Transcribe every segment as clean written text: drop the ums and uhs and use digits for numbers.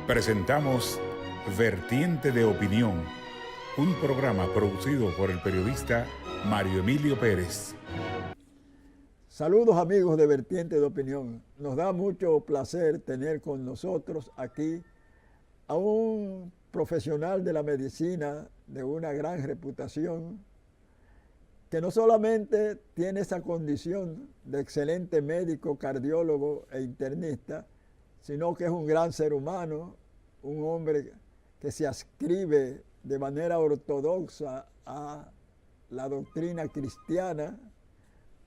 Presentamos Vertiente de Opinión, un programa producido por el periodista Mario Emilio Pérez. Saludos amigos de Vertiente de Opinión. Nos da mucho placer tener con nosotros aquí a un profesional de la medicina de una gran reputación, que no solamente tiene esa condición de excelente médico, cardiólogo e internista, sino que es un gran ser humano, un hombre que se adscribe de manera ortodoxa a la doctrina cristiana,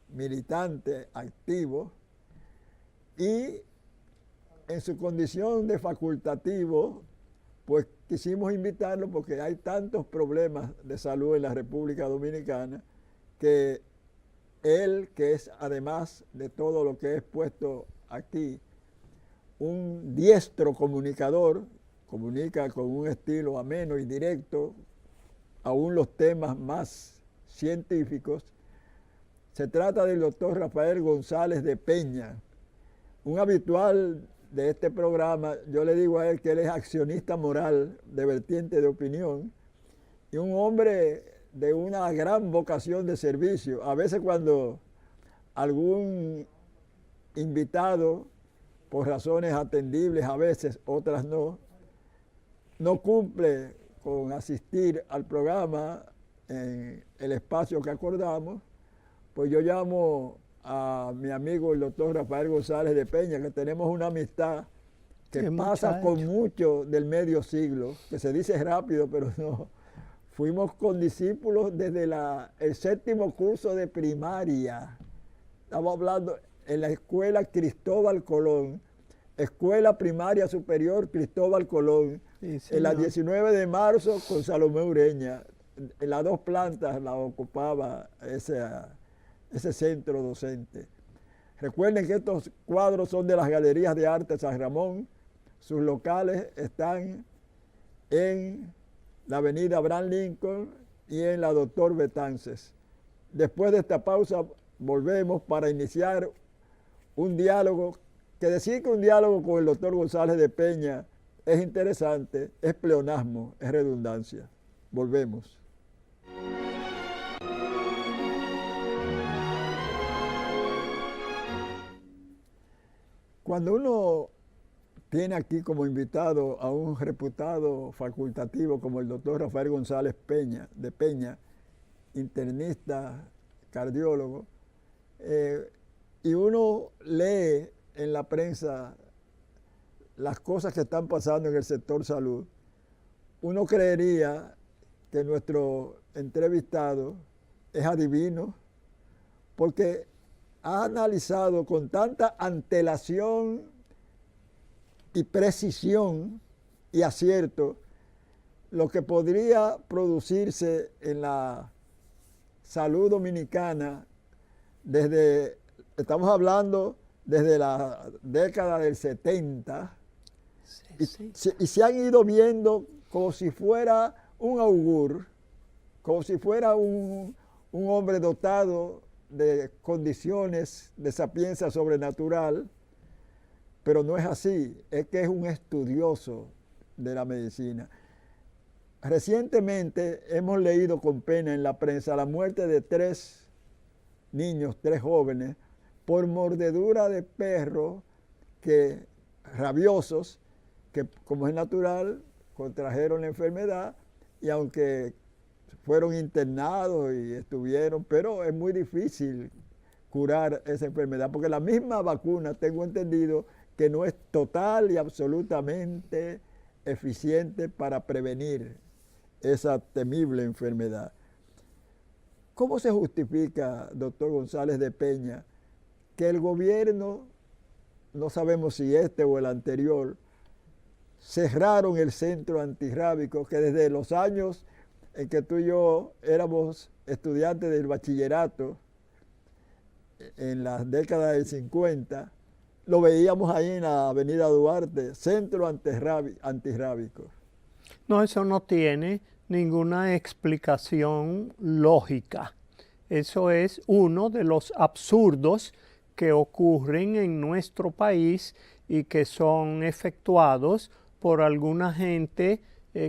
militante, activo, y en su condición de facultativo, pues quisimos invitarlo porque hay tantos problemas de salud en la República Dominicana que él, que es además de todo lo que he expuesto aquí, un diestro comunicador, comunica con un estilo ameno y directo, aún los temas más científicos. Se trata del doctor Rafael González de Peña, un habitual de este programa. Yo le digo a él que él es accionista moral de Vertiente de Opinión y un hombre de una gran vocación de servicio. A veces cuando algún invitado, por razones atendibles, a veces otras no cumple con asistir al programa en el espacio que acordamos, pues yo llamo a mi amigo el doctor Rafael González de Peña, que tenemos una amistad que pasa con mucho del medio siglo, que se dice rápido, pero no. Fuimos condiscípulos desde el séptimo curso de primaria. Estamos hablando en la escuela Cristóbal Colón, Escuela Primaria Superior Cristóbal Colón, sí, en la 19 de marzo con Salomé Ureña. En las dos plantas la ocupaba ese centro docente. Recuerden que estos cuadros son de las Galerías de Arte San Ramón. Sus locales están en la avenida Abraham Lincoln y en la Doctor Betances. Después de esta pausa volvemos para iniciar un diálogo, que decir que un diálogo con el doctor González de Peña es interesante, es pleonasmo, es redundancia. Volvemos. Cuando uno tiene aquí como invitado a un reputado facultativo como el doctor Rafael González de Peña, internista, cardiólogo, y uno lee en la prensa las cosas que están pasando en el sector salud, uno creería que nuestro entrevistado es adivino, porque ha analizado con tanta antelación y precisión y acierto lo que podría producirse en la salud dominicana estamos hablando desde la década del 70, sí. Y se han ido viendo como si fuera un augur, como si fuera un hombre dotado de condiciones de sapiencia sobrenatural, pero no es así, es que es un estudioso de la medicina. Recientemente hemos leído con pena en la prensa la muerte de 3 niños, 3 jóvenes, por mordedura de perro rabiosos, que como es natural, contrajeron la enfermedad y aunque fueron internados y estuvieron, pero es muy difícil curar esa enfermedad, porque la misma vacuna, tengo entendido, que no es total y absolutamente eficiente para prevenir esa temible enfermedad. ¿Cómo se justifica, doctor González de Peña, que el gobierno, no sabemos si este o el anterior, cerraron el centro antirrábico, que desde los años en que tú y yo éramos estudiantes del bachillerato, en las décadas del 50, lo veíamos ahí en la avenida Duarte, centro antirrábico? No, eso no tiene ninguna explicación lógica. Eso es uno de los absurdos que ocurren en nuestro país y que son efectuados por alguna gente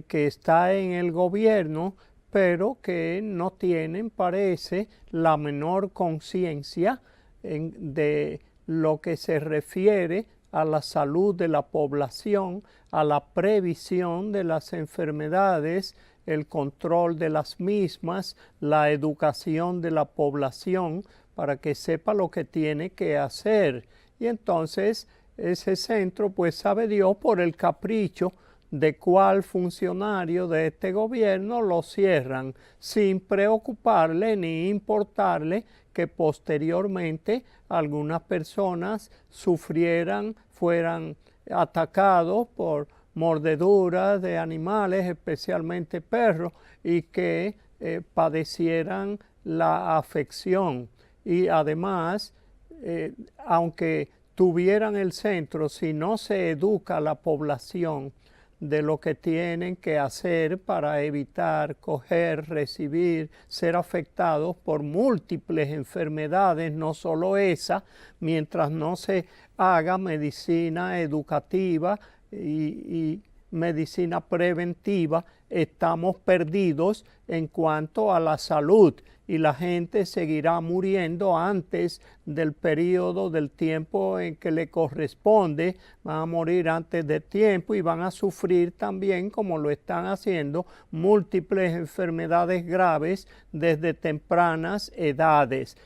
que está en el gobierno, pero que no tienen, parece, la menor conciencia de lo que se refiere a la salud de la población, a la previsión de las enfermedades, el control de las mismas, la educación de la población para que sepa lo que tiene que hacer. Y entonces ese centro, pues sabe Dios, por el capricho de cuál funcionario de este gobierno lo cierran, sin preocuparle ni importarle que posteriormente algunas personas sufrieran, fueran atacados por mordeduras de animales, especialmente perros, y que padecieran la afección. Y además, aunque tuvieran el centro, si no se educa a la población de lo que tienen que hacer para evitar coger, recibir, ser afectados por múltiples enfermedades, no solo esa, mientras no se haga medicina educativa y medicina preventiva, estamos perdidos en cuanto a la salud y la gente seguirá muriendo antes del periodo del tiempo en que le corresponde, van a morir antes de tiempo y van a sufrir también, como lo están haciendo, múltiples enfermedades graves desde tempranas edades.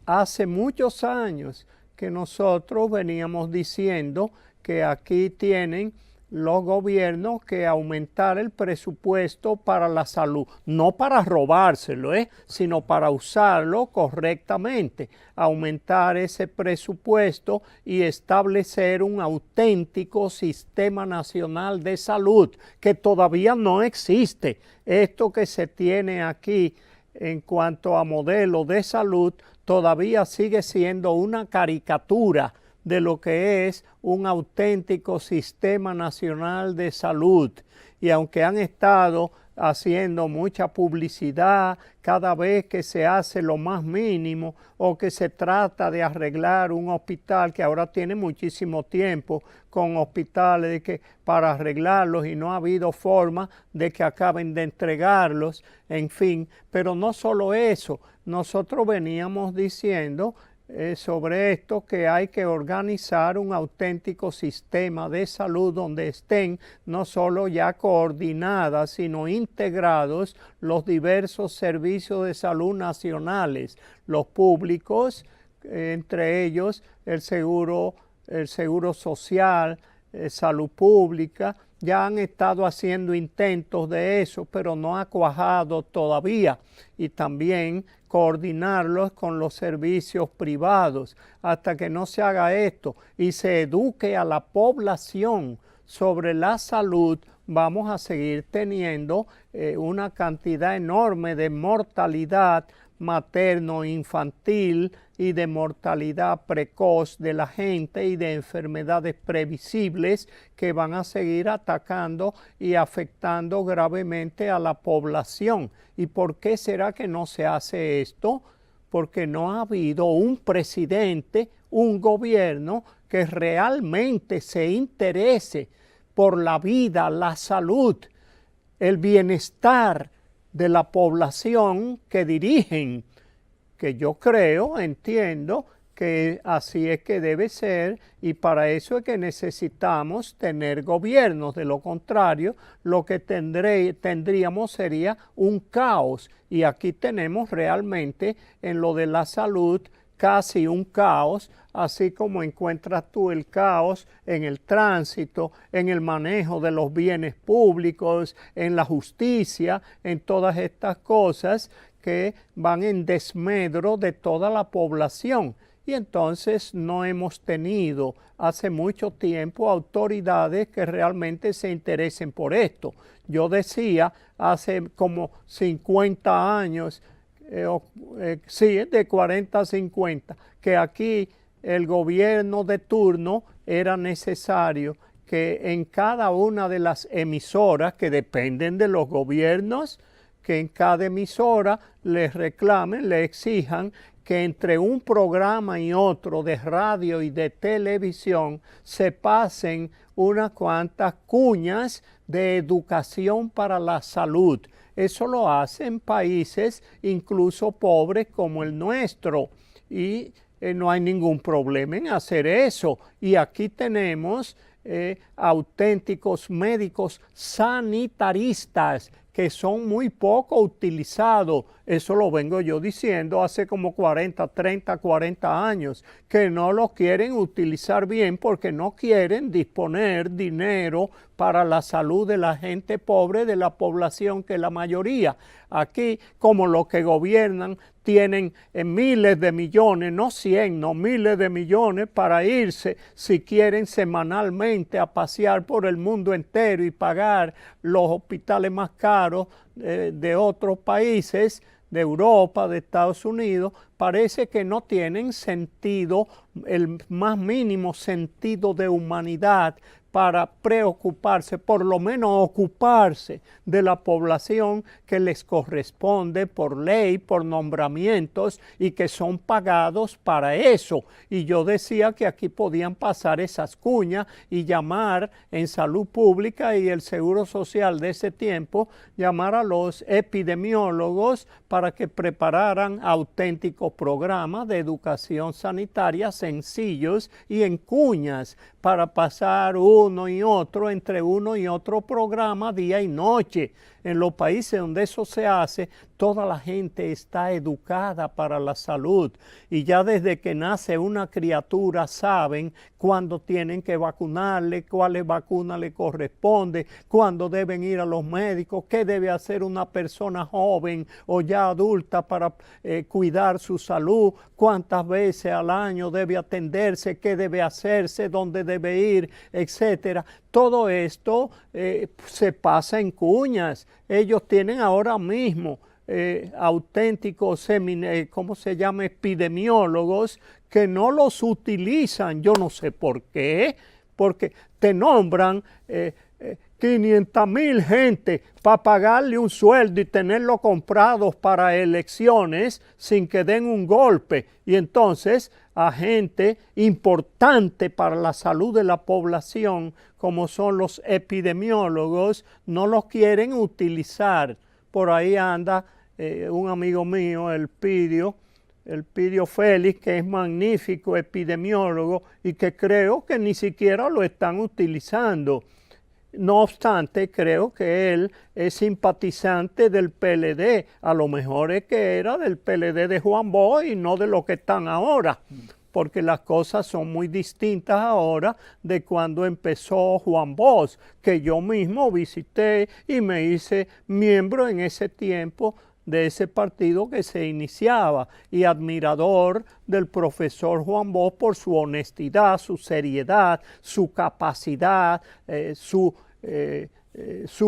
Hace muchos años que nosotros veníamos diciendo que aquí tienen los gobiernos que aumentar el presupuesto para la salud, no para robárselo, sino para usarlo correctamente, aumentar ese presupuesto y establecer un auténtico sistema nacional de salud que todavía no existe. Esto que se tiene aquí en cuanto a modelo de salud todavía sigue siendo una caricatura de lo que es un auténtico sistema nacional de salud. Y aunque han estado haciendo mucha publicidad cada vez que se hace lo más mínimo o que se trata de arreglar un hospital que ahora tiene muchísimo tiempo con hospitales de que para arreglarlos y no ha habido forma de que acaben de entregarlos, en fin. Pero no solo eso, nosotros veníamos diciendo sobre esto que hay que organizar un auténtico sistema de salud donde estén no solo ya coordinadas, sino integrados los diversos servicios de salud nacionales, los públicos, entre ellos el seguro social, salud pública. Ya han estado haciendo intentos de eso, pero no ha cuajado todavía. Y también coordinarlos con los servicios privados. Hasta que no se haga esto y se eduque a la población sobre la salud, vamos a seguir teniendo una cantidad enorme de mortalidad materno-infantil y de mortalidad precoz de la gente y de enfermedades previsibles que van a seguir atacando y afectando gravemente a la población. ¿Y por qué será que no se hace esto? Porque no ha habido un presidente, un gobierno que realmente se interese por la vida, la salud, el bienestar de la población que dirigen, que yo creo, entiendo, que así es que debe ser, y para eso es que necesitamos tener gobiernos. De lo contrario, lo que tendríamos sería un caos, y aquí tenemos realmente en lo de la salud casi un caos, así como encuentras tú el caos en el tránsito, en el manejo de los bienes públicos, en la justicia, en todas estas cosas que van en desmedro de toda la población. Y entonces no hemos tenido hace mucho tiempo autoridades que realmente se interesen por esto. Yo decía hace como 50 años, sí, de 40 a 50, que aquí el gobierno de turno era necesario que en cada una de las emisoras que dependen de los gobiernos, que en cada emisora les reclamen, le exijan que entre un programa y otro de radio y de televisión se pasen unas cuantas cuñas de educación para la salud. Eso lo hacen países incluso pobres como el nuestro y no hay ningún problema en hacer eso. Y aquí tenemos auténticos médicos sanitaristas que son muy poco utilizados. Eso lo vengo yo diciendo hace como 40 años, que no lo quieren utilizar bien porque no quieren disponer dinero para la salud de la gente pobre, de la población que es la mayoría. Aquí, como los que gobiernan, tienen miles de millones, no 100, no miles de millones para irse, si quieren, semanalmente a pasear por el mundo entero y pagar los hospitales más caros de otros países, de Europa, de Estados Unidos. Parece que no tienen sentido, el más mínimo sentido de humanidad para preocuparse, por lo menos ocuparse de la población que les corresponde por ley, por nombramientos y que son pagados para eso. Y yo decía que aquí podían pasar esas cuñas y llamar en salud pública y el seguro social de ese tiempo, llamar a los epidemiólogos para que prepararan auténticos programas de educación sanitaria sencillos y en cuñas para pasar uno y otro, entre uno y otro programa día y noche. En los países donde eso se hace, toda la gente está educada para la salud y ya desde que nace una criatura saben cuándo tienen que vacunarle, cuáles vacunas le corresponde, cuándo deben ir a los médicos, qué debe hacer una persona joven o ya adulta para cuidar su salud, cuántas veces al año debe atenderse, qué debe hacerse, dónde debe ir, etcétera. Todo esto se pasa en cuñas. Ellos tienen ahora mismo auténticos epidemiólogos que no los utilizan. Yo no sé por qué, porque te nombran 500,000 gente para pagarle un sueldo y tenerlo comprados para elecciones sin que den un golpe. Y entonces a gente importante para la salud de la población, como son los epidemiólogos, no los quieren utilizar. Por ahí anda un amigo mío, el Pidio Félix, que es magnífico epidemiólogo y que creo que ni siquiera lo están utilizando. No obstante, creo que él es simpatizante del PLD. A lo mejor es que era del PLD de Juan Bosch y no de lo que están ahora, porque las cosas son muy distintas ahora de cuando empezó Juan Bosch, que yo mismo visité y me hice miembro en ese tiempo de ese partido que se iniciaba y admirador del profesor Juan Bosch por su honestidad, su seriedad, su capacidad, sus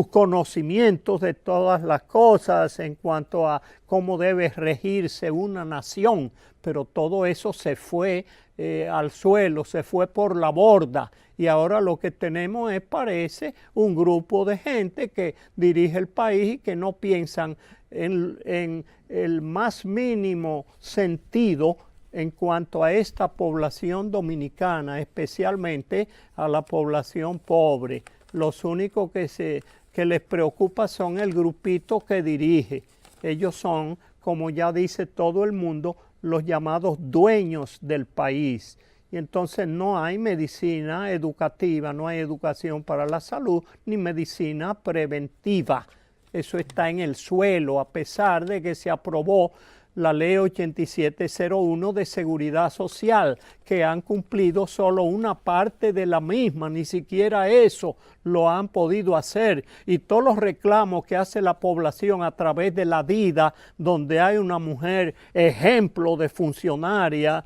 conocimientos de todas las cosas en cuanto a cómo debe regirse una nación, pero todo eso se fue al suelo, se fue por la borda y ahora lo que tenemos parece un grupo de gente que dirige el país y que no piensan en el más mínimo sentido en cuanto a esta población dominicana, especialmente a la población pobre. Los únicos que les preocupa son el grupito que dirige. Ellos son, como ya dice todo el mundo, los llamados dueños del país. Y entonces no hay medicina educativa, no hay educación para la salud, ni medicina preventiva. Eso está en el suelo, a pesar de que se aprobó la ley 8701 de seguridad social, que han cumplido solo una parte de la misma, ni siquiera eso lo han podido hacer. Y todos los reclamos que hace la población a través de la DIDA, donde hay una mujer ejemplo de funcionaria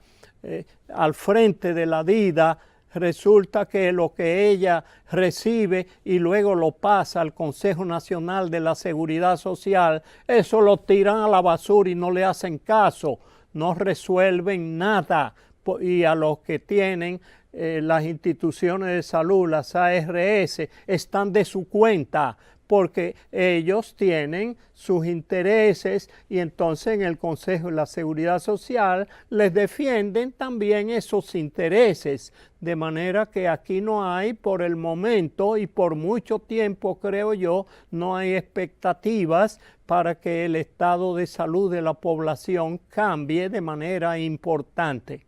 al frente de la DIDA, resulta que lo que ella recibe y luego lo pasa al Consejo Nacional de la Seguridad Social, eso lo tiran a la basura y no le hacen caso, no resuelven nada. Y a los que tienen las instituciones de salud, las ARS, están de su cuenta, porque ellos tienen sus intereses y entonces en el Consejo de la Seguridad Social les defienden también esos intereses. De manera que aquí no hay por el momento y por mucho tiempo, creo yo, no hay expectativas para que el estado de salud de la población cambie de manera importante.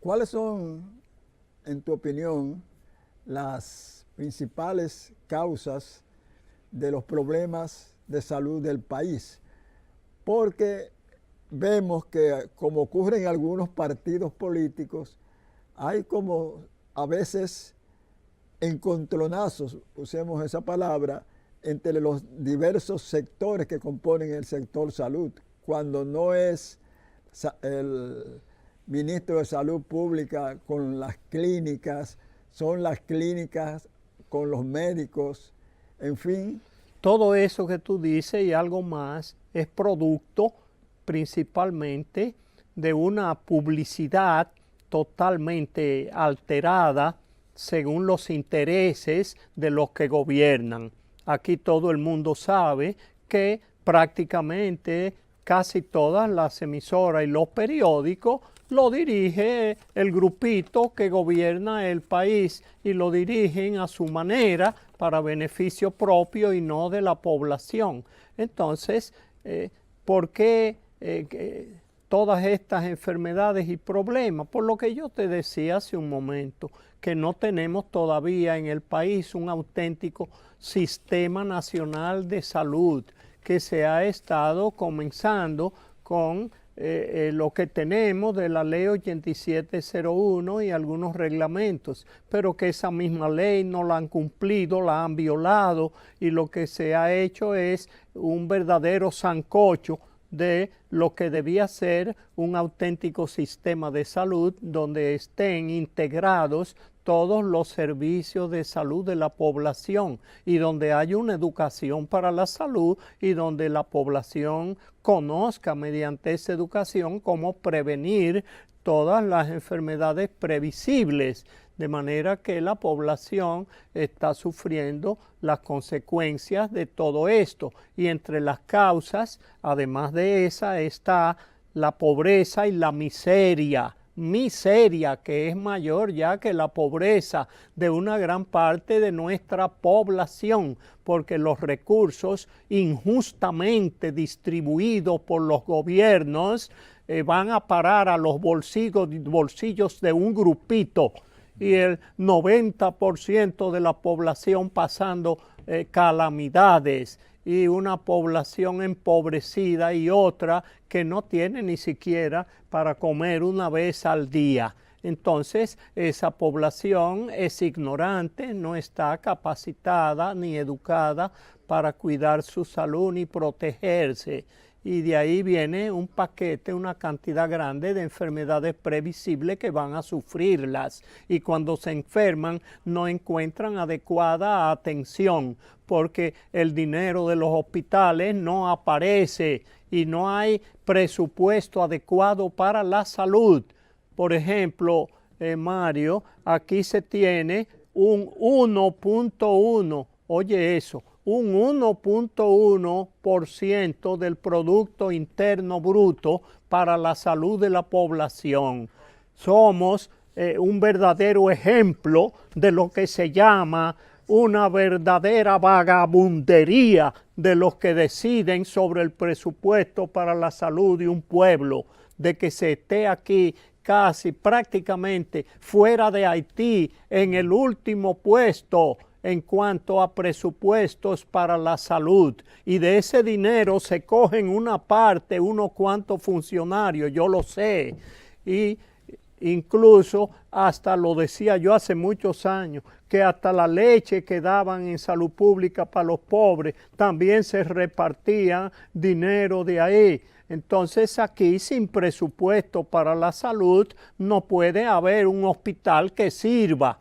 ¿Cuáles son, en tu opinión, las principales causas de los problemas de salud del país? Porque vemos que, como ocurre en algunos partidos políticos, hay como a veces encontronazos, usemos esa palabra, entre los diversos sectores que componen el sector salud, cuando no es el ministro de Salud Pública con las clínicas, son las clínicas con los médicos, en fin. Todo eso que tú dices y algo más es producto principalmente de una publicidad totalmente alterada según los intereses de los que gobiernan. Aquí todo el mundo sabe que prácticamente casi todas las emisoras y los periódicos lo dirige el grupito que gobierna el país y lo dirigen a su manera para beneficio propio y no de la población. Entonces, ¿por qué todas estas enfermedades y problemas? Por lo que yo te decía hace un momento, que no tenemos todavía en el país un auténtico sistema nacional de salud, que se ha estado comenzando con lo que tenemos de la ley 8701 y algunos reglamentos, pero que esa misma ley no la han cumplido, la han violado, y lo que se ha hecho es un verdadero sancocho de lo que debía ser un auténtico sistema de salud donde estén integrados todos los servicios de salud de la población y donde haya una educación para la salud y donde la población conozca mediante esa educación cómo prevenir todas las enfermedades previsibles, de manera que la población está sufriendo las consecuencias de todo esto. Y entre las causas, además de esa, está la pobreza y la miseria que es mayor ya que la pobreza de una gran parte de nuestra población, porque los recursos injustamente distribuidos por los gobiernos van a parar a los bolsillos de un grupito, y el 90% de la población pasando calamidades, y una población empobrecida y otra que no tiene ni siquiera para comer una vez al día. Entonces, esa población es ignorante, no está capacitada ni educada para cuidar su salud ni protegerse. Y de ahí viene un paquete, una cantidad grande de enfermedades previsibles que van a sufrirlas. Y cuando se enferman no encuentran adecuada atención porque el dinero de los hospitales no aparece y no hay presupuesto adecuado para la salud. Por ejemplo, Mario, aquí se tiene un 1.1, oye eso, un 1.1% del Producto Interno Bruto para la salud de la población. Somos un verdadero ejemplo de lo que se llama una verdadera vagabundería de los que deciden sobre el presupuesto para la salud de un pueblo, de que se esté aquí casi prácticamente fuera de Haití en el último puesto en cuanto a presupuestos para la salud, y de ese dinero se cogen una parte, unos cuantos funcionarios, yo lo sé, y incluso hasta lo decía yo hace muchos años, que hasta la leche que daban en salud pública para los pobres, también se repartía dinero de ahí. Entonces aquí sin presupuesto para la salud no puede haber un hospital que sirva.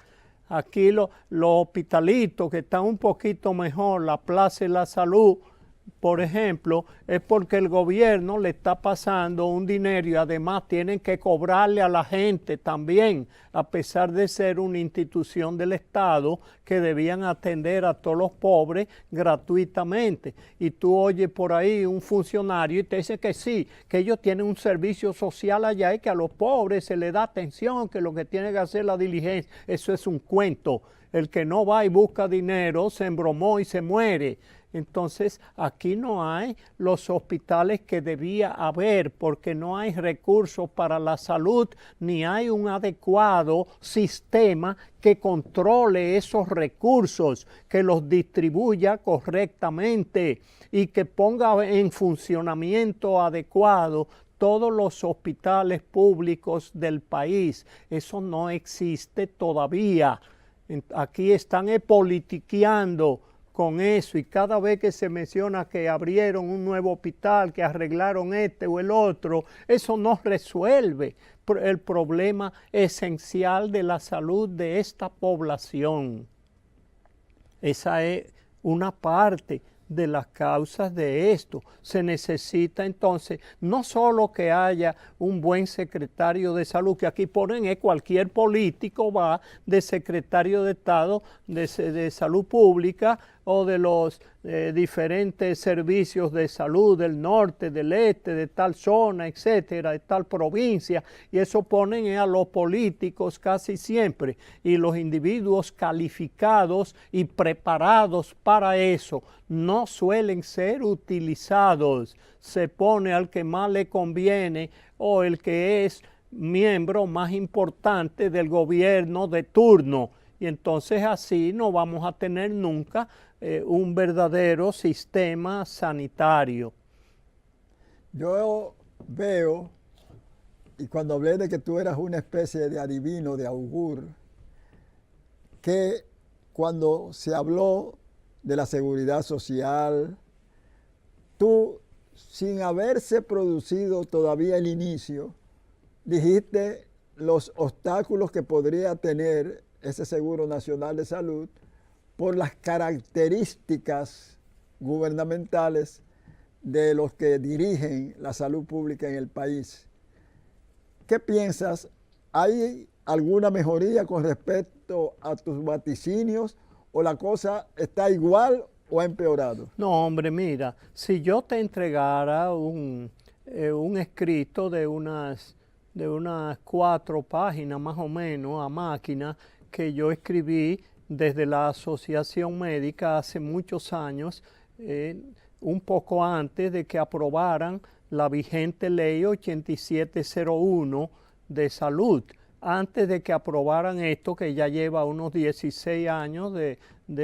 Aquí los hospitalitos que están un poquito mejor, la Plaza de la Salud, por ejemplo, es porque el gobierno le está pasando un dinero y además tienen que cobrarle a la gente también, a pesar de ser una institución del Estado que debían atender a todos los pobres gratuitamente. Y tú oyes por ahí un funcionario y te dice que sí, que ellos tienen un servicio social allá y que a los pobres se les da atención, que lo que tienen que hacer es la diligencia. Eso es un cuento. El que no va y busca dinero se embromó y se muere. Entonces, aquí no hay los hospitales que debía haber porque no hay recursos para la salud ni hay un adecuado sistema que controle esos recursos, que los distribuya correctamente y que ponga en funcionamiento adecuado todos los hospitales públicos del país. Eso no existe todavía. Aquí están politiqueando con eso y cada vez que se menciona que abrieron un nuevo hospital, que arreglaron este o el otro, eso no resuelve el problema esencial de la salud de esta población. Esa es una parte de las causas de esto. Se necesita entonces no solo que haya un buen secretario de salud, que aquí ponen cualquier político va de secretario de Estado de salud pública o de los diferentes servicios de salud del norte, del este, de tal zona, etcétera, de tal provincia, y eso ponen a los políticos casi siempre, y los individuos calificados y preparados para eso no suelen ser utilizados. Se pone al que más le conviene o el que es miembro más importante del gobierno de turno, y entonces así no vamos a tener nunca un verdadero sistema sanitario. Yo veo, y cuando hablé de que tú eras una especie de adivino, de augur, que cuando se habló de la seguridad social, tú, sin haberse producido todavía el inicio, dijiste los obstáculos que podría tener ese Seguro Nacional de Salud por las características gubernamentales de los que dirigen la salud pública en el país. ¿Qué piensas? ¿Hay alguna mejoría con respecto a tus vaticinios o la cosa está igual o ha empeorado? No, hombre, mira, si yo te entregara un escrito de unas 4 páginas más o menos a máquina que yo escribí desde la Asociación Médica hace muchos años, un poco antes de que aprobaran la vigente ley 8701 de salud, antes de que aprobaran esto que ya lleva unos 16 años de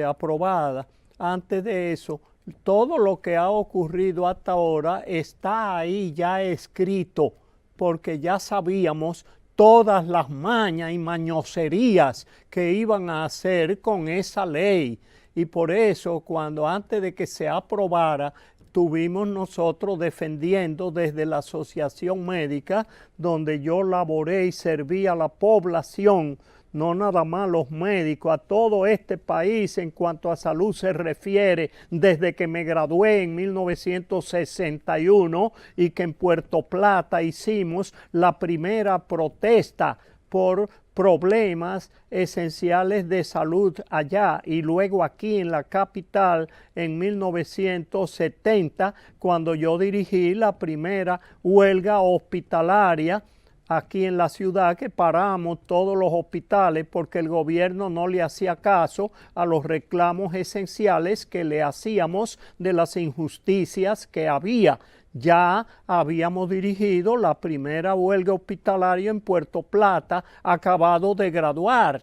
aprobada. Antes de eso, todo lo que ha ocurrido hasta ahora está ahí ya escrito, porque ya sabíamos todas las mañas y mañoserías que iban a hacer con esa ley. Y por eso, cuando antes de que se aprobara, estuvimos nosotros defendiendo desde la Asociación Médica, donde yo laboré y serví a la población, no nada más los médicos, a todo este país en cuanto a salud se refiere, desde que me gradué en 1961 y que en Puerto Plata hicimos la primera protesta por problemas esenciales de salud allá y luego aquí en la capital en 1970 cuando yo dirigí la primera huelga hospitalaria aquí en la ciudad, que paramos todos los hospitales porque el gobierno no le hacía caso a los reclamos esenciales que le hacíamos de las injusticias que había. Ya habíamos dirigido la primera huelga hospitalaria en Puerto Plata, acabado de graduar.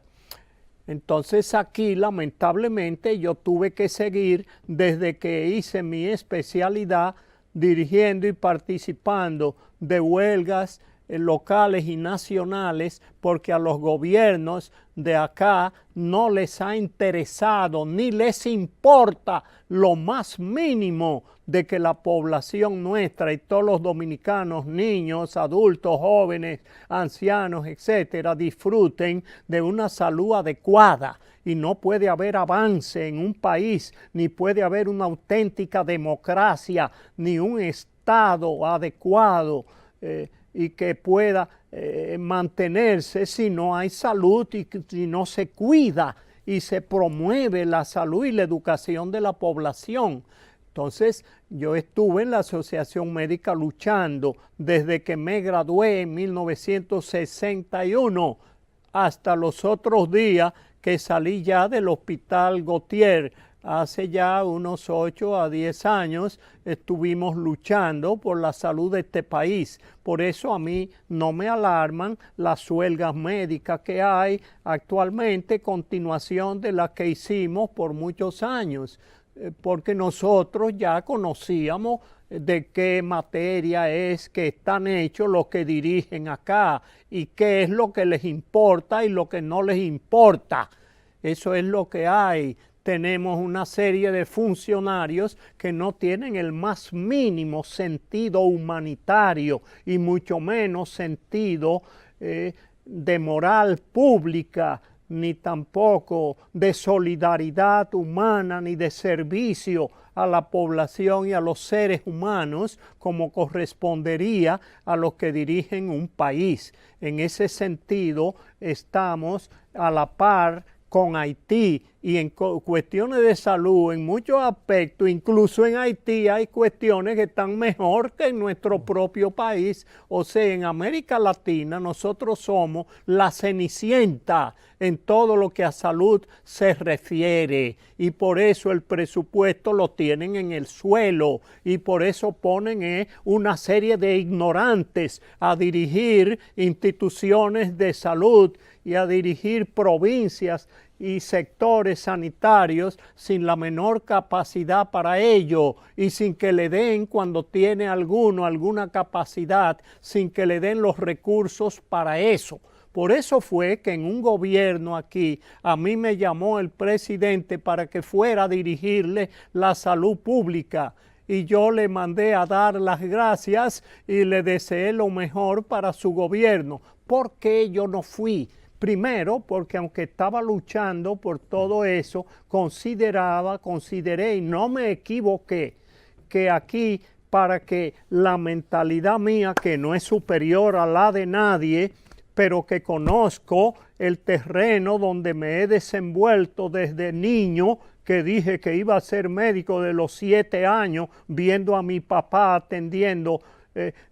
Entonces aquí lamentablemente yo tuve que seguir desde que hice mi especialidad dirigiendo y participando de huelgas locales y nacionales, porque a los gobiernos de acá no les ha interesado ni les importa lo más mínimo de que la población nuestra y todos los dominicanos, niños, adultos, jóvenes, ancianos, etcétera, disfruten de una salud adecuada. y no puede haber avance en un país, ni puede haber una auténtica democracia, ni un Estado adecuado y que pueda mantenerse si no hay salud y si no se cuida y se promueve la salud y la educación de la población. Entonces, yo estuve en la Asociación Médica luchando desde que me gradué en 1961 hasta los otros días que salí ya del Hospital Gautier. Hace ya unos 8 a 10 años estuvimos luchando por la salud de este país. Por eso a mí no me alarman las huelgas médicas que hay actualmente, continuación de las que hicimos por muchos años, porque nosotros ya conocíamos de qué materia es que están hechos los que dirigen acá y qué es lo que les importa y lo que no les importa. Eso es lo que hay. Tenemos una serie de funcionarios que no tienen el más mínimo sentido humanitario y mucho menos sentido de moral pública, ni tampoco de solidaridad humana, ni de servicio a la población y a los seres humanos como correspondería a los que dirigen un país. En ese sentido, estamos a la par con Haití y en cuestiones de salud, en muchos aspectos, incluso en Haití hay cuestiones que están mejor que en nuestro propio país. O sea, en América Latina nosotros somos la cenicienta en todo lo que a salud se refiere y por eso el presupuesto lo tienen en el suelo y por eso ponen una serie de ignorantes a dirigir instituciones de salud y a dirigir provincias y sectores sanitarios sin la menor capacidad para ello y sin que le den, cuando tiene alguna capacidad, sin que le den los recursos para eso. Por eso fue que en un gobierno aquí a mí me llamó el presidente para que fuera a dirigirle la salud pública y yo le mandé a dar las gracias y le deseé lo mejor para su gobierno. ¿Por qué yo no fui? Primero, porque aunque estaba luchando por todo eso, consideré y no me equivoqué, que aquí para que la mentalidad mía, que no es superior a la de nadie, pero que conozco el terreno donde me he desenvuelto desde niño, que dije que iba a ser médico de los 7 años, viendo a mi papá atendiendo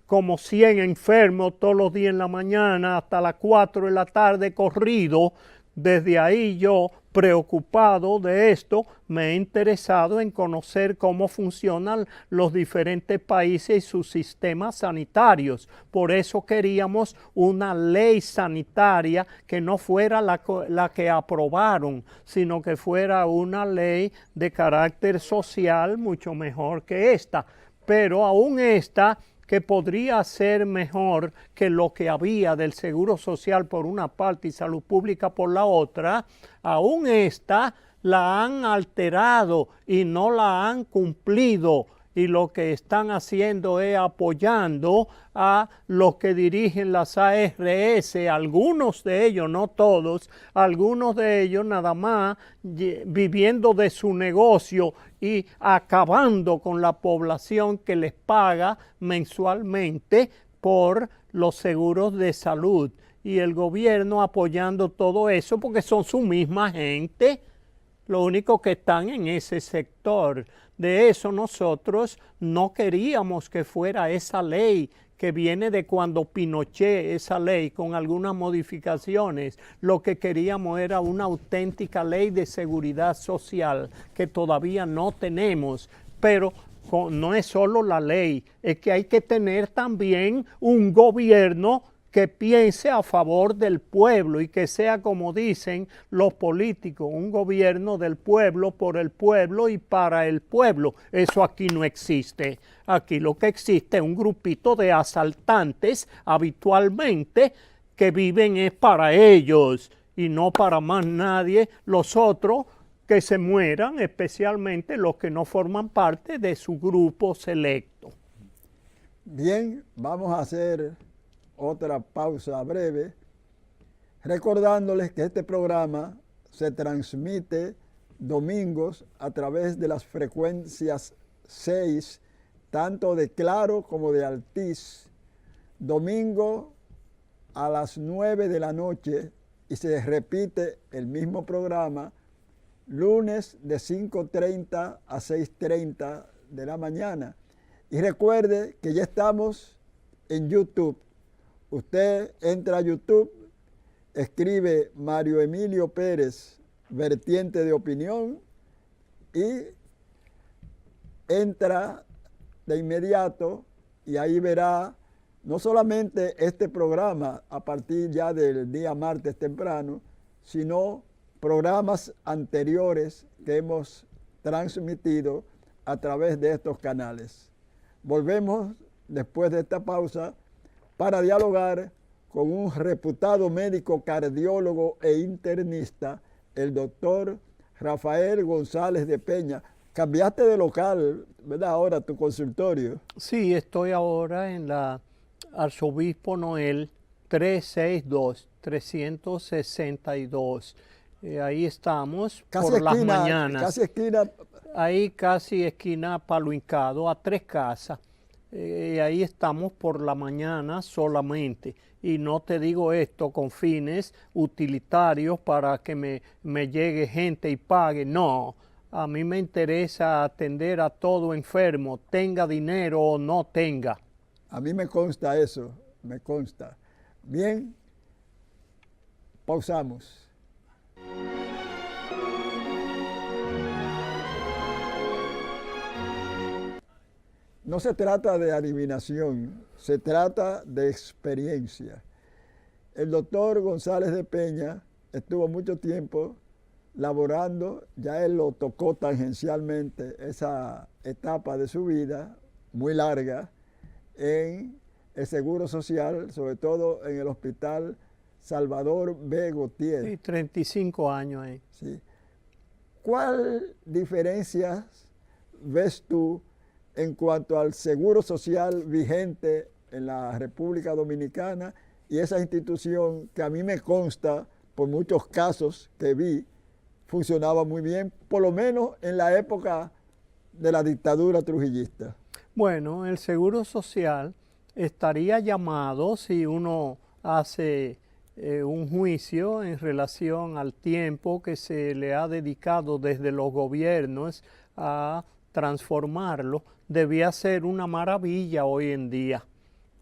como 100 enfermos todos los días en la mañana hasta las 4 de la tarde corrido. Desde ahí yo, preocupado de esto, me he interesado en conocer cómo funcionan los diferentes países y sus sistemas sanitarios. Por eso queríamos una ley sanitaria que no fuera la que aprobaron, sino que fuera una ley de carácter social mucho mejor que esta. Pero aún esta, que podría ser mejor que lo que había del Seguro Social por una parte y Salud Pública por la otra, aún esta la han alterado y no la han cumplido. Y lo que están haciendo es apoyando a los que dirigen las ARS, algunos de ellos, no todos, algunos de ellos nada más viviendo de su negocio y acabando con la población que les paga mensualmente por los seguros de salud. Y el gobierno apoyando todo eso porque son su misma gente, lo único que están en ese sector. De eso nosotros no queríamos que fuera esa ley que viene de cuando Pinochet, esa ley con algunas modificaciones. Lo que queríamos era una auténtica ley de seguridad social que todavía no tenemos, pero no es solo la ley, es que hay que tener también un gobierno que piense a favor del pueblo y que sea, como dicen los políticos, un gobierno del pueblo, por el pueblo y para el pueblo. Eso aquí no existe. Aquí lo que existe es un grupito de asaltantes habitualmente que viven es para ellos y no para más nadie. Los otros que se mueran, especialmente los que no forman parte de su grupo selecto. Bien, vamos a hacer otra pausa breve, recordándoles que este programa se transmite domingos a través de las frecuencias 6, tanto de Claro como de Altiz, domingo a las 9 de la noche, y se repite el mismo programa lunes de 5:30 a 6:30 de la mañana. Y recuerde que ya estamos en YouTube. Usted entra a YouTube, escribe Mario Emilio Pérez, vertiente de opinión, y entra de inmediato y ahí verá no solamente este programa a partir ya del día martes temprano, sino programas anteriores que hemos transmitido a través de estos canales. Volvemos después de esta pausa para dialogar con un reputado médico cardiólogo e internista, el doctor Rafael González de Peña. Cambiaste de local, ¿verdad? Ahora tu consultorio. Sí, estoy ahora en la Arzobispo Noel 362. Ahí estamos Casi por esquina, las mañanas. Casi esquina. Ahí casi esquina Palo Hincado, a 3 casas. Ahí estamos por la mañana solamente. Y no te digo esto con fines utilitarios para que me llegue gente y pague. No, a mí me interesa atender a todo enfermo, tenga dinero o no tenga. A mí me consta eso, me consta. Bien, pausamos. No se trata de adivinación, se trata de experiencia. El doctor González de Peña estuvo mucho tiempo laborando, ya él lo tocó tangencialmente, esa etapa de su vida muy larga, en el Seguro Social, sobre todo en el Hospital Salvador B. Gautier. Sí, 35 años ahí. Sí. ¿Cuál diferencias ves tú en cuanto al seguro social vigente en la República Dominicana y esa institución que a mí me consta por muchos casos que vi funcionaba muy bien, por lo menos en la época de la dictadura trujillista? Bueno, el Seguro Social estaría llamado, si uno hace un juicio en relación al tiempo que se le ha dedicado desde los gobiernos a transformarlo, debía ser una maravilla hoy en día,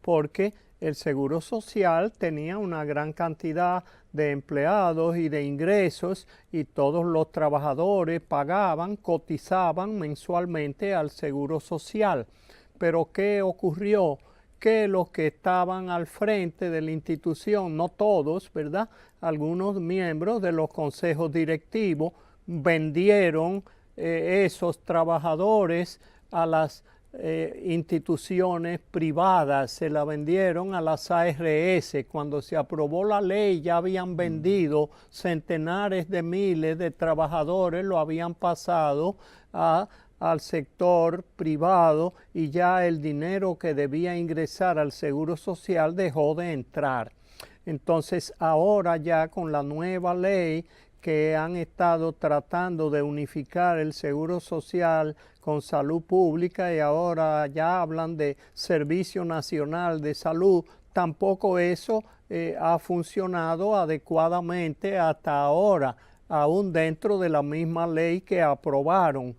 porque el Seguro Social tenía una gran cantidad de empleados y de ingresos y todos los trabajadores pagaban, cotizaban mensualmente al Seguro Social. Pero ¿qué ocurrió? Que los que estaban al frente de la institución, no todos, ¿verdad? Algunos miembros de los consejos directivos vendieron esos trabajadores a las instituciones privadas, se la vendieron a las ARS. Cuando se aprobó la ley ya habían vendido centenares de miles de trabajadores, lo habían pasado al sector privado y ya el dinero que debía ingresar al Seguro Social dejó de entrar. Entonces ahora ya con la nueva ley que han estado tratando de unificar el Seguro Social con Salud Pública y ahora ya hablan de Servicio Nacional de Salud, tampoco eso ha funcionado adecuadamente hasta ahora, aún dentro de la misma ley que aprobaron.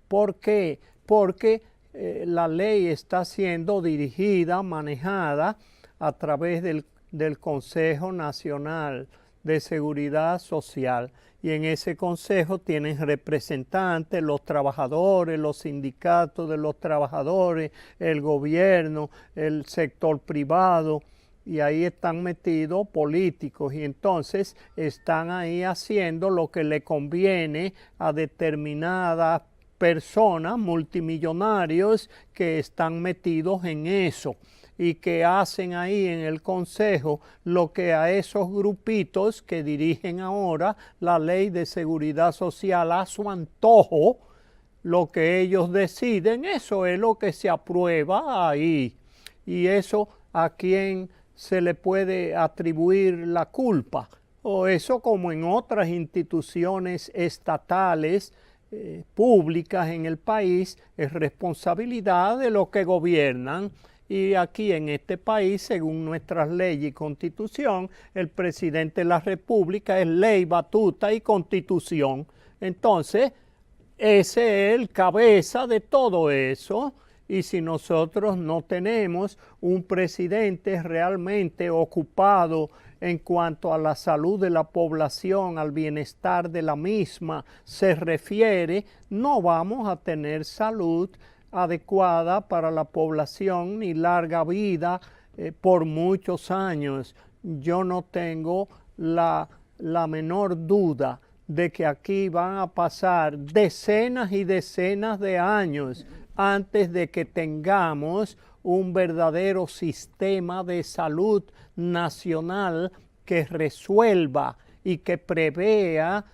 ¿Por qué? Porque la ley está siendo dirigida, manejada a través del Consejo Nacional de Seguridad Social, y en ese consejo tienen representantes, los trabajadores, los sindicatos de los trabajadores, el gobierno, el sector privado, y ahí están metidos políticos y entonces están ahí haciendo lo que le conviene a determinadas personas, multimillonarios que están metidos en eso y que hacen ahí en el consejo lo que a esos grupitos que dirigen ahora la ley de seguridad social a su antojo, lo que ellos deciden, eso es lo que se aprueba ahí. Y eso, ¿a quién se le puede atribuir la culpa? o eso como en otras instituciones estatales, públicas en el país, es responsabilidad de los que gobiernan. Y aquí en este país, según nuestras leyes y constitución, el presidente de la República es ley, batuta y constitución. Entonces, ese es el cabeza de todo eso. Y si nosotros no tenemos un presidente realmente ocupado en cuanto a la salud de la población, al bienestar de la misma se refiere, no vamos a tener salud adecuada para la población ni larga vida por muchos años. Yo no tengo la menor duda de que aquí van a pasar decenas y decenas de años antes de que tengamos un verdadero sistema de salud nacional que resuelva y que prevea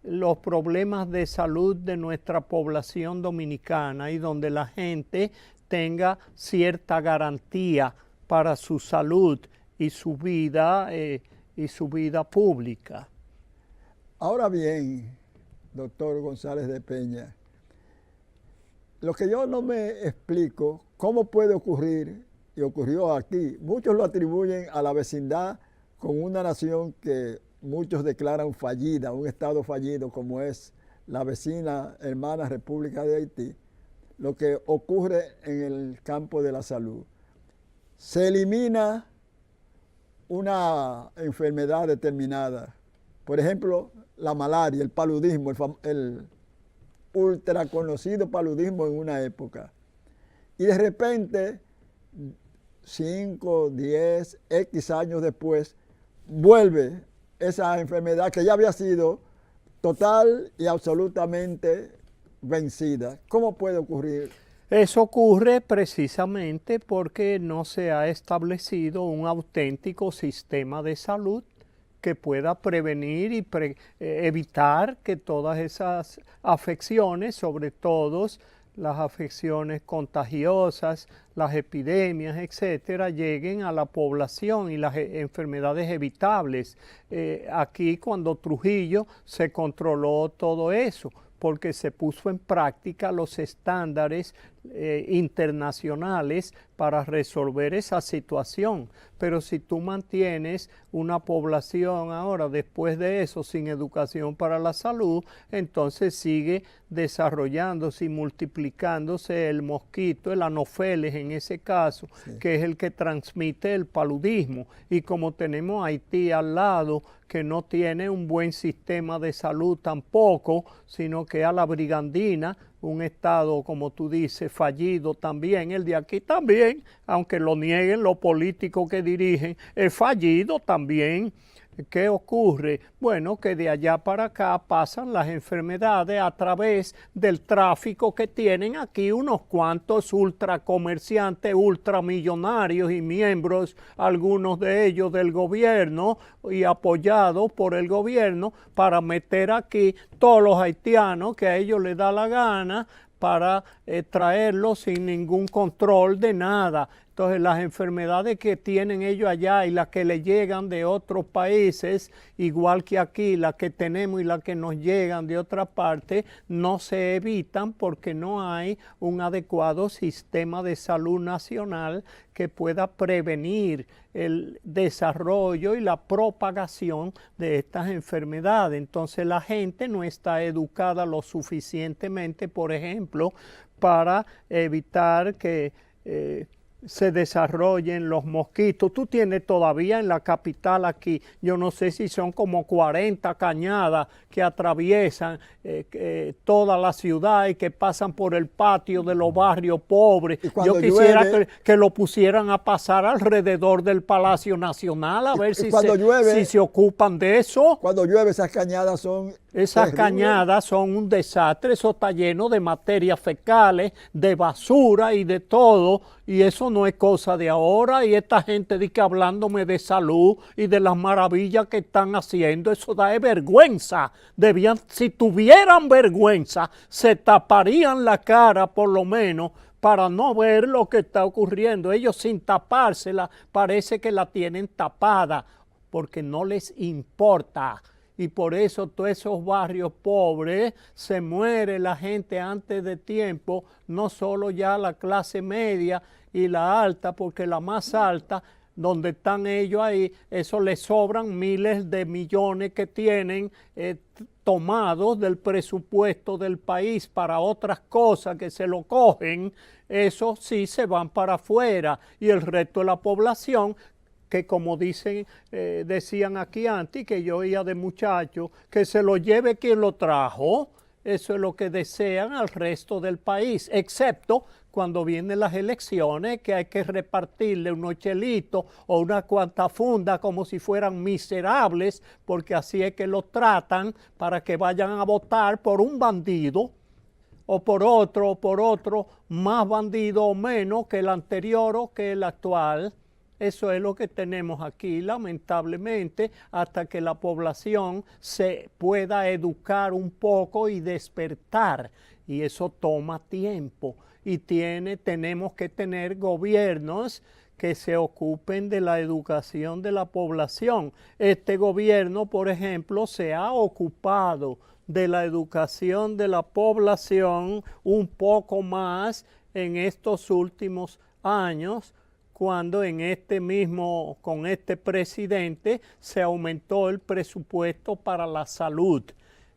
los problemas de salud de nuestra población dominicana y donde la gente tenga cierta garantía para su salud y su vida pública. Ahora bien, doctor González de Peña, lo que yo no me explico, ¿cómo puede ocurrir? Y ocurrió aquí. Muchos lo atribuyen a la vecindad con una nación que muchos declaran fallida, un estado fallido como es la vecina hermana República de Haití. Lo que ocurre en el campo de la salud. Se elimina una enfermedad determinada. Por ejemplo, la malaria, el paludismo, el ultra conocido paludismo en una época. Y de repente, 5, 10, X años después, vuelve esa enfermedad que ya había sido total y absolutamente vencida. ¿Cómo puede ocurrir? Eso ocurre precisamente porque no se ha establecido un auténtico sistema de salud que pueda prevenir y evitar que todas esas afecciones, sobre todo las afecciones contagiosas, las epidemias, etcétera, lleguen a la población y las enfermedades evitables. Aquí cuando Trujillo se controló todo eso, porque se puso en práctica los estándares internacionales para resolver esa situación. Pero si tú mantienes una población ahora, después de eso, sin educación para la salud, entonces sigue desarrollándose y multiplicándose el mosquito, el anófeles en ese caso, sí, que es el que transmite el paludismo. Y como tenemos Haití al lado, que no tiene un buen sistema de salud tampoco, sino que a la brigandina, un estado, como tú dices, fallido también, el de aquí también, aunque lo nieguen los políticos que dirigen, es fallido también. ¿Qué ocurre? Bueno, que de allá para acá pasan las enfermedades a través del tráfico que tienen aquí unos cuantos ultracomerciantes, ultramillonarios y miembros, algunos de ellos del gobierno y apoyados por el gobierno, para meter aquí todos los haitianos que a ellos les da la gana para traerlos sin ningún control de nada. Entonces las enfermedades que tienen ellos allá y las que les llegan de otros países, igual que aquí, las que tenemos y las que nos llegan de otra parte, no se evitan porque no hay un adecuado sistema de salud nacional que pueda prevenir el desarrollo y la propagación de estas enfermedades. Entonces la gente no está educada lo suficientemente, por ejemplo, para evitar que se desarrollen los mosquitos. Tú tienes todavía en la capital aquí, yo no sé si son como 40 cañadas que atraviesan toda la ciudad y que pasan por el patio de los barrios pobres. Yo quisiera que lo pusieran a pasar alrededor del Palacio Nacional a ver si se ocupan de eso. Cuando llueve esas cañadas son... Esas cañadas son un desastre, eso está lleno de materias fecales, de basura y de todo, y eso no es cosa de ahora, y esta gente dice que hablándome de salud y de las maravillas que están haciendo, eso da vergüenza. Debían, si tuvieran vergüenza, se taparían la cara por lo menos para no ver lo que está ocurriendo. Ellos sin tapársela parece que la tienen tapada. porque no les importa. Y por eso todos esos barrios pobres se muere la gente antes de tiempo, no solo ya la clase media y la alta, porque la más alta, donde están ellos ahí, eso les sobran miles de millones que tienen tomados del presupuesto del país para otras cosas que se lo cogen, eso sí se van para afuera, y el resto de la población, que como decían aquí antes, que yo oía de muchachos, que se lo lleve quien lo trajo. Eso es lo que desean al resto del país, excepto cuando vienen las elecciones, que hay que repartirle unos chelitos o una cuanta funda como si fueran miserables, porque así es que los tratan para que vayan a votar por un bandido o por otro más bandido o menos que el anterior o que el actual. Eso es lo que tenemos aquí, lamentablemente, hasta que la población se pueda educar un poco y despertar. Y eso toma tiempo. Y tenemos que tener gobiernos que se ocupen de la educación de la población. Este gobierno, por ejemplo, se ha ocupado de la educación de la población un poco más en estos últimos años, cuando con este presidente se aumentó el presupuesto para la salud.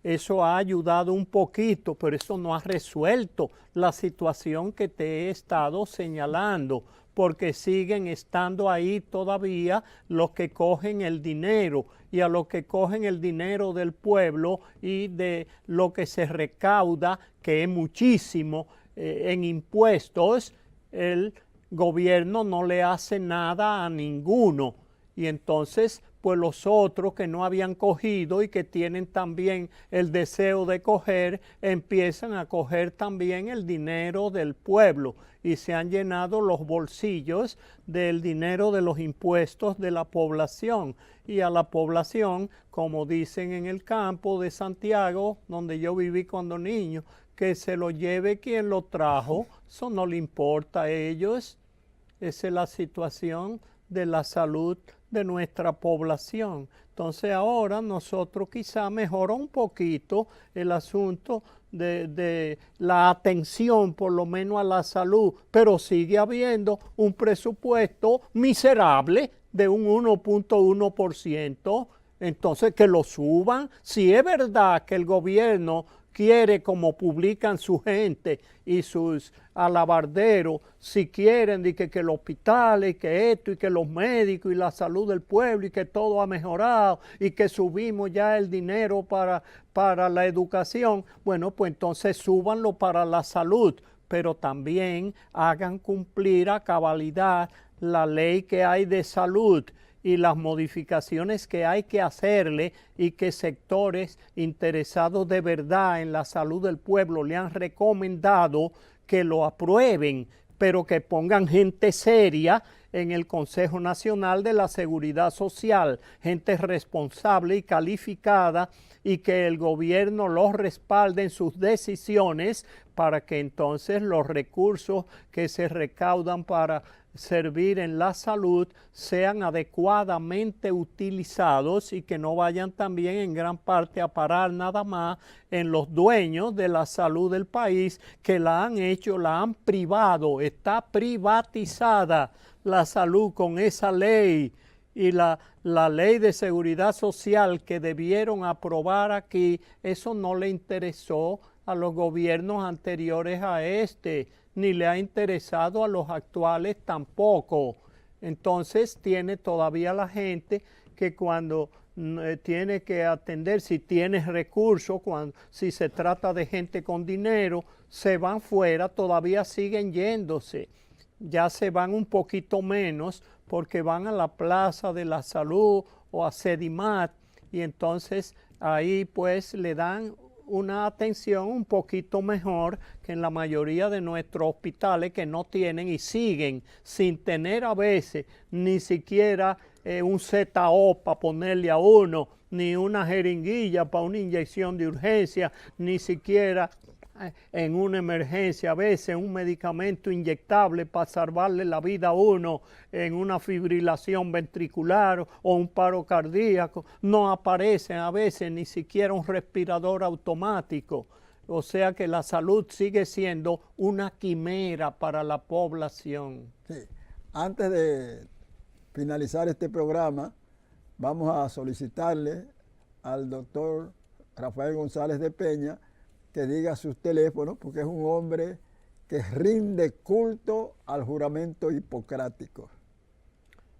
Eso ha ayudado un poquito, pero eso no ha resuelto la situación que te he estado señalando, porque siguen estando ahí todavía los que cogen el dinero, y a los que cogen el dinero del pueblo y de lo que se recauda, que es muchísimo en impuestos, el gobierno no le hace nada a ninguno. Y entonces, pues los otros que no habían cogido y que tienen también el deseo de coger, empiezan a coger también el dinero del pueblo y se han llenado los bolsillos del dinero de los impuestos de la población. Y a la población, como dicen en el campo de Santiago, donde yo viví cuando niño, que se lo lleve quien lo trajo, eso no le importa a ellos. Esa es la situación de la salud de nuestra población. Entonces ahora nosotros quizá mejora un poquito el asunto de la atención por lo menos a la salud, pero sigue habiendo un presupuesto miserable de un 1.1%. Entonces que lo suban. Si es verdad que el gobierno quiere, como publican su gente y sus alabarderos, si quieren de que el hospital y que esto y que los médicos y la salud del pueblo y que todo ha mejorado y que subimos ya el dinero para la educación, bueno, pues entonces súbanlo para la salud, pero también hagan cumplir a cabalidad la ley que hay de salud y las modificaciones que hay que hacerle, y que sectores interesados de verdad en la salud del pueblo le han recomendado que lo aprueben, pero que pongan gente seria en el Consejo Nacional de la Seguridad Social, gente responsable y calificada, y que el gobierno los respalde en sus decisiones para que entonces los recursos que se recaudan para servir en la salud sean adecuadamente utilizados y que no vayan también en gran parte a parar nada más en los dueños de la salud del país, que la han hecho, la han privado, está privatizada la salud con esa ley. Y la ley de seguridad social que debieron aprobar aquí, eso no le interesó a los gobiernos anteriores a este, ni le ha interesado a los actuales tampoco. Entonces tiene todavía la gente que cuando tiene que atender, si tienes recursos, si se trata de gente con dinero, se van fuera, todavía siguen yéndose. Ya se van un poquito menos porque van a la Plaza de la Salud o a Sedimat, y entonces ahí pues le dan una atención un poquito mejor que en la mayoría de nuestros hospitales, que no tienen y siguen sin tener a veces ni siquiera un ZO para ponerle a uno, ni una jeringuilla para una inyección de urgencia, ni siquiera en una emergencia, a veces un medicamento inyectable para salvarle la vida a uno en una fibrilación ventricular o un paro cardíaco, no aparecen a veces ni siquiera un respirador automático. O sea que la salud sigue siendo una quimera para la población. Sí. Antes de finalizar este programa, vamos a solicitarle al doctor Rafael González de Peña que diga sus teléfonos, porque es un hombre que rinde culto al juramento hipocrático.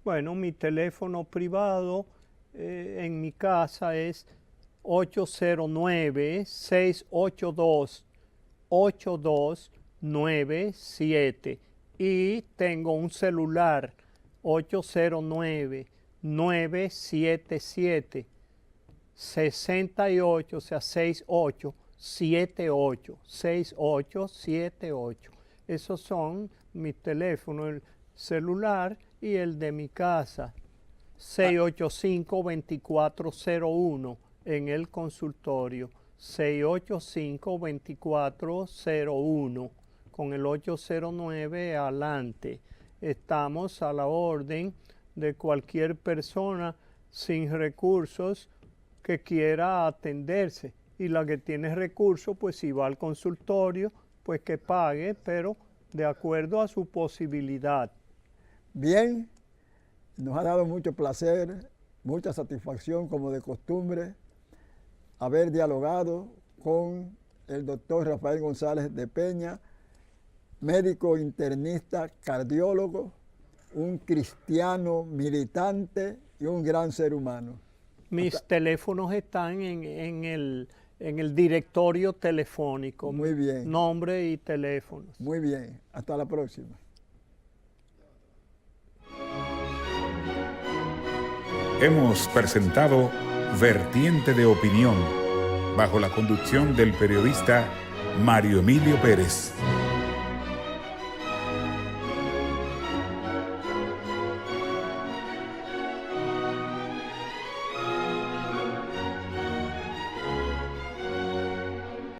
Bueno, mi teléfono privado en mi casa es 809-682-8297 y tengo un celular 809-977-68, o sea 6878. Esos son mis teléfonos, el celular y el de mi casa. 685-2401 en el consultorio. 685-2401 con el 809 adelante. Estamos a la orden de cualquier persona sin recursos que quiera atenderse. Y la que tiene recursos, pues si va al consultorio, pues que pague, pero de acuerdo a su posibilidad. Bien, nos ha dado mucho placer, mucha satisfacción, como de costumbre, haber dialogado con el doctor Rafael González de Peña, médico internista, cardiólogo, un cristiano militante y un gran ser humano. Mis teléfonos están en el directorio telefónico. Muy bien. Nombre y teléfonos. Muy bien. Hasta la próxima. Hemos presentado Vertiente de Opinión, bajo la conducción del periodista Mario Emilio Pérez.